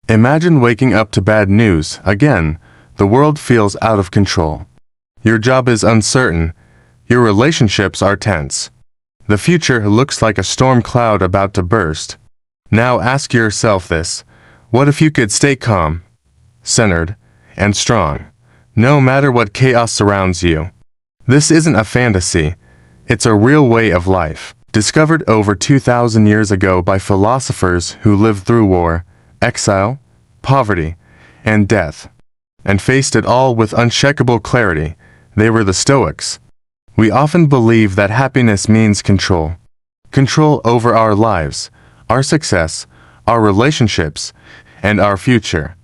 Imagine waking up to bad news. Again, the world feels out of control. Your job is uncertain. Your relationships are tense. The future looks like a storm cloud about to burst. Now ask yourself this: what if you could stay calm, centered, and strong, no matter what chaos surrounds you? This isn't a fantasy. It's a real way of life, discovered over 2,000 years ago by philosophers who lived through war, exile, poverty, and death, and faced it all with unshakable clarity. They were the Stoics. We often believe that happiness means control. Control over our lives, our success, our relationships, and our future.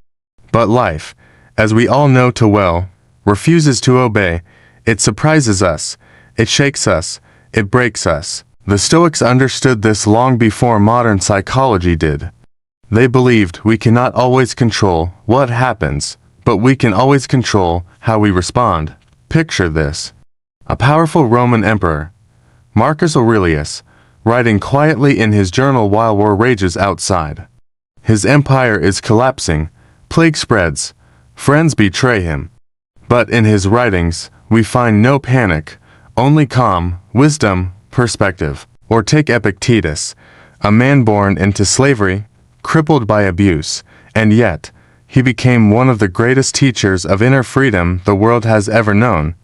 But life, as we all know too well, refuses to obey. It surprises us, it shakes us, it breaks us. The Stoics understood this long before modern psychology did. They believed we cannot always control what happens, but we can always control how we respond. Picture this: a powerful Roman emperor, Marcus Aurelius, writing quietly in his journal while war rages outside. His empire is collapsing, plague spreads, friends betray him. But in his writings, we find no panic, only calm, wisdom, perspective. Or take Epictetus, a man born into slavery, crippled by abuse, and yet, he became one of the greatest teachers of inner freedom the world has ever known.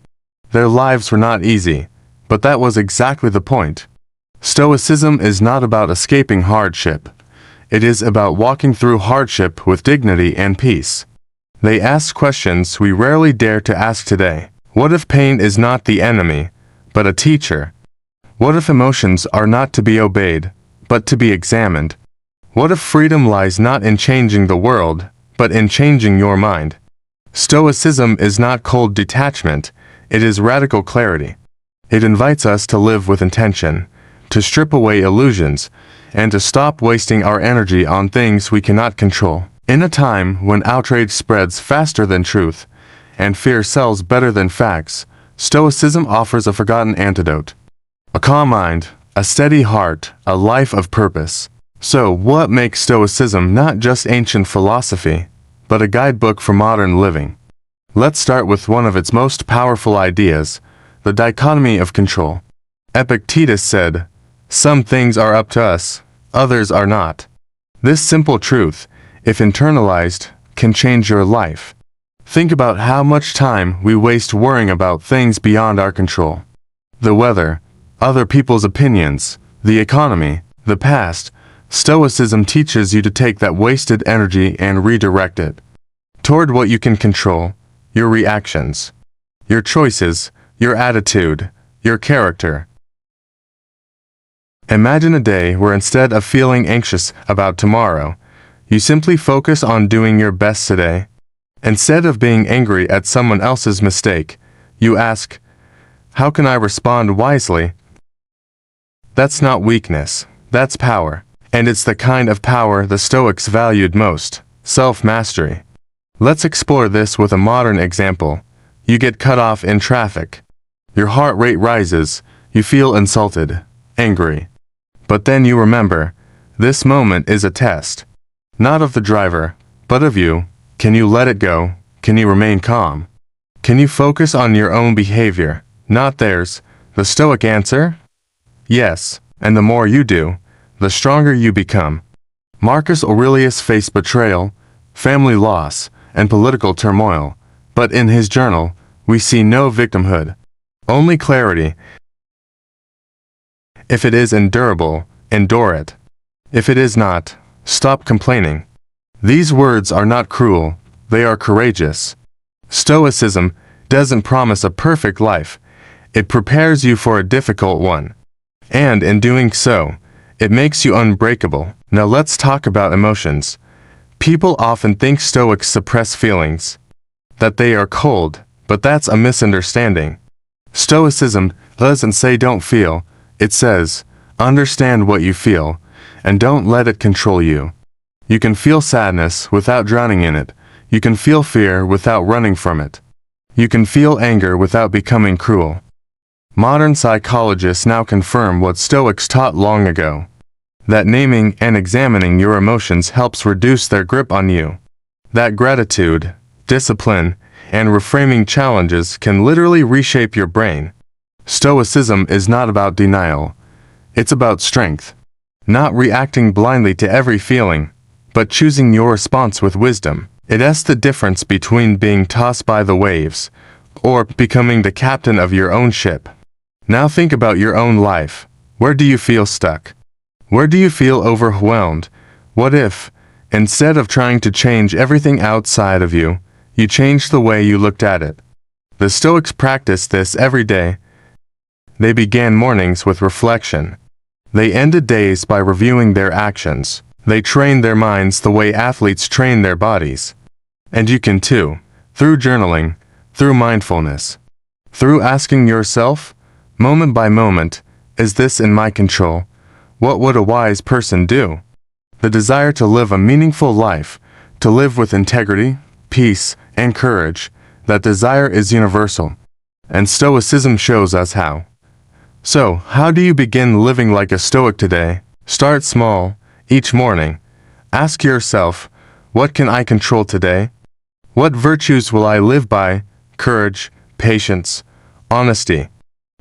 Their lives were not easy, but that was exactly the point. Stoicism is not about escaping hardship. It is about walking through hardship with dignity and peace. They ask questions we rarely dare to ask today. What if pain is not the enemy, but a teacher? What if emotions are not to be obeyed, but to be examined? What if freedom lies not in changing the world, but in changing your mind? Stoicism is not cold detachment, it is radical clarity. It invites us to live with intention, to strip away illusions, and to stop wasting our energy on things we cannot control. In a time when outrage spreads faster than truth, and fear sells better than facts, Stoicism offers a forgotten antidote. A calm mind, a steady heart, a life of purpose. So, what makes Stoicism not just ancient philosophy, but a guidebook for modern living? Let's start with one of its most powerful ideas, the dichotomy of control. Epictetus said, "Some things are up to us, others are not." This simple truth, if internalized, can change your life. Think about how much time we waste worrying about things beyond our control. The weather, other people's opinions, the economy, the past. Stoicism teaches you to take that wasted energy and redirect it toward what you can control: your reactions, your choices, your attitude, your character. Imagine a day where instead of feeling anxious about tomorrow, you simply focus on doing your best today. Instead of being angry at someone else's mistake, you ask, "How can I respond wisely?" That's not weakness, that's power. And it's the kind of power the Stoics valued most: self-mastery. Let's explore this with a modern example. You get cut off in traffic. Your heart rate rises, you feel insulted, angry. But then you remember, this moment is a test. Not of the driver, but of you. Can you let it go? Can you remain calm? Can you focus on your own behavior, not theirs? The Stoic answer? Yes, and the more you do, the stronger you become. Marcus Aurelius faced betrayal, family loss, and political turmoil, but in his journal, we see no victimhood, only clarity. If it is endurable, endure it. If it is not, stop complaining. These words are not cruel, they are courageous. Stoicism doesn't promise a perfect life, it prepares you for a difficult one. And in doing so, it makes you unbreakable. Now let's talk about emotions. People often think Stoics suppress feelings, that they are cold, but that's a misunderstanding. Stoicism doesn't say don't feel, it says, understand what you feel, and don't let it control you. You can feel sadness without drowning in it. You can feel fear without running from it. You can feel anger without becoming cruel. Modern psychologists now confirm what Stoics taught long ago. That naming and examining your emotions helps reduce their grip on you. That gratitude, discipline, and reframing challenges can literally reshape your brain. Stoicism is not about denial. It's about strength. Not reacting blindly to every feeling, but choosing your response with wisdom. It's the difference between being tossed by the waves or becoming the captain of your own ship. Now think about your own life. Where do you feel stuck? Where do you feel overwhelmed? What if, instead of trying to change everything outside of you, you changed the way you looked at it? The Stoics practiced this every day. They began mornings with reflection. They ended days by reviewing their actions. They trained their minds the way athletes train their bodies. And you can too, through journaling, through mindfulness, through asking yourself, moment by moment, is this in my control? What would a wise person do? The desire to live a meaningful life, to live with integrity, peace, and courage, that desire is universal. And Stoicism shows us how. So, how do you begin living like a Stoic today? Start small, each morning. Ask yourself, what can I control today? What virtues will I live by? Courage, patience, honesty.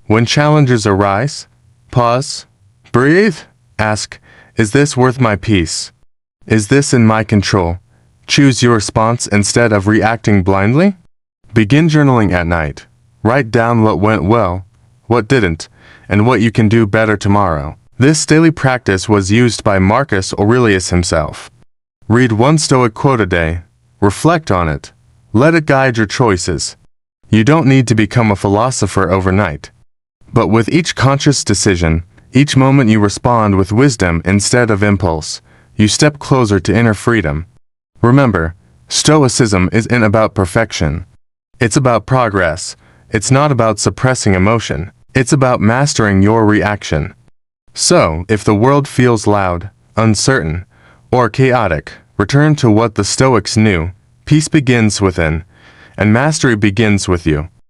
When challenges arise, pause, breathe, ask, is this worth my peace? Is this in my control? Choose your response instead of reacting blindly. Begin journaling at night. Write down what went well, what didn't, and what you can do better tomorrow. This daily practice was used by Marcus Aurelius himself. Read one Stoic quote a day. Reflect on it. Let it guide your choices. You don't need to become a philosopher overnight. But with each conscious decision, each moment you respond with wisdom instead of impulse, you step closer to inner freedom. Remember, Stoicism isn't about perfection. It's about progress. It's not about suppressing emotion. It's about mastering your reaction. So, if the world feels loud, uncertain, or chaotic, return to what the Stoics knew. Peace begins within, and mastery begins with you.